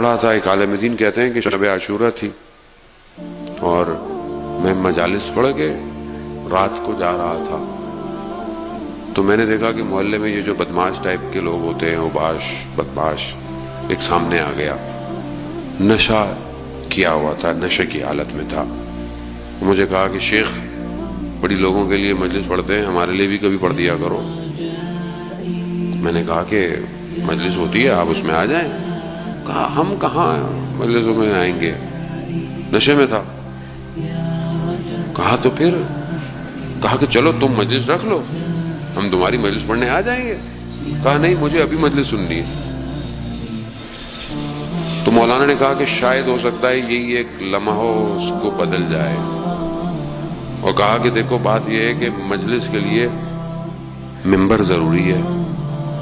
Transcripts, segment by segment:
پڑھا تھا. ایک عالم دین کہتے ہیں کہ شب عاشورہ تھی اور میں مجالس پڑھ کے رات کو جا رہا تھا تو میں نے دیکھا کہ محلے میں یہ جو بدماش ٹائپ کے لوگ ہوتے ہیں, اوباش بدماش, ایک سامنے آ گیا, نشہ کیا ہوا تھا, نشے کی حالت میں تھا. مجھے کہا کہ شیخ بڑی لوگوں کے لیے مجلس پڑھتے ہیں, ہمارے لیے بھی کبھی پڑھ دیا کرو. میں نے کہا کہ مجلس ہوتی ہے, آپ اس میں آ جائیں. کہا ہم کہاں مجلسوں میں آئیں گے, نشے میں تھا. کہا تو پھر, کہا کہ چلو تم مجلس رکھ لو, ہم تمہاری مجلس پڑھنے آ جائیں گے. کہا نہیں, مجھے ابھی مجلس سننی ہے. تو مولانا نے کہا کہ شاید ہو سکتا ہے یہی ایک لمحہ اس کو بدل جائے, اور کہا کہ دیکھو بات یہ ہے کہ مجلس کے لیے ممبر ضروری ہے,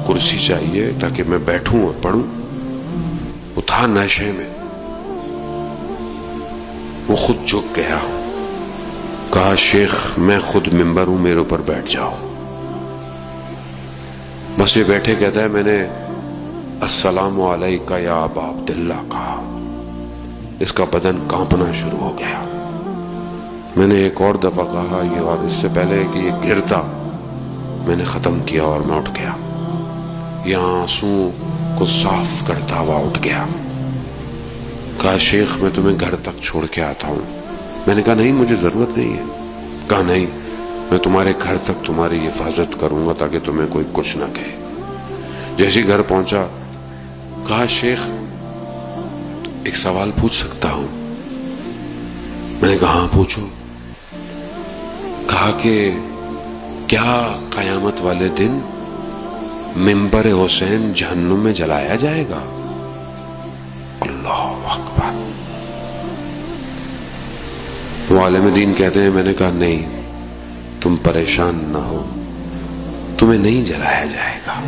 کرسی چاہیے تاکہ میں بیٹھوں اور پڑھوں. وہ تھا نشے میں, وہ خود جھک گیا. کہا شیخ میں خود ممبر ہوں, میرے اوپر بیٹھ جاؤ. بس یہ بیٹھے کہتا ہے میں نے السلام علیکہ یا ابا عبداللہ کہا. اس کا بدن کانپنا شروع ہو گیا. میں نے ایک اور دفعہ کہا یہ, اور اس سے پہلے کہ یہ گرتا میں نے ختم کیا اور میں اٹھ گیا. یہ آنسوں کو صاف کرتا ہوا اٹھ گیا. کہا شیخ میں تمہیں گھر تک چھوڑ کے آتا ہوں. میں نے کہا نہیں, مجھے ضرورت نہیں ہے. کہا نہیں, میں تمہارے گھر تک تمہاری حفاظت کروں گا تاکہ تمہیں کوئی کچھ نہ کہے. جیسے گھر پہنچا کہا شیخ ایک سوال پوچھ سکتا ہوں؟ میں نے کہا ہاں پوچھو. کہا کہ کیا قیامت والے دن ممبر حسین جہنم میں جلایا جائے گا؟ اللہ اکبر. وہ عالم دین کہتے ہیں میں نے کہا نہیں, تم پریشان نہ ہو, تمہیں نہیں جلایا جائے گا.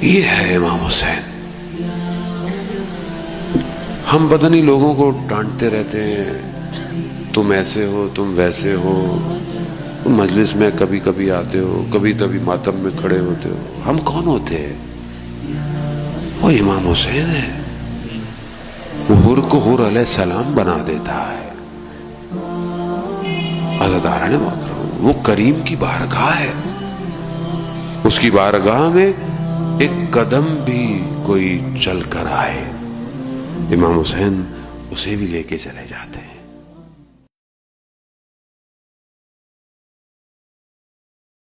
یہ ہے امام حسین. ہم پتہ نہیں لوگوں کو ڈانٹتے رہتے ہیں, تم ایسے ہو, تم ویسے ہو, مجلس میں کبھی کبھی آتے ہو, کبھی کبھی ماتم میں کھڑے ہوتے ہو. ہم کون ہوتے ہیں؟ وہ امام حسین ہے. وہ حر کو حر علیہ السلام بنا دیتا ہے. عزاداران محترم, وہ کریم کی بارگاہ ہے. اس کی بارگاہ میں ایک قدم بھی کوئی چل کر آئے, امام حسین اسے بھی لے کے چلے جاتے.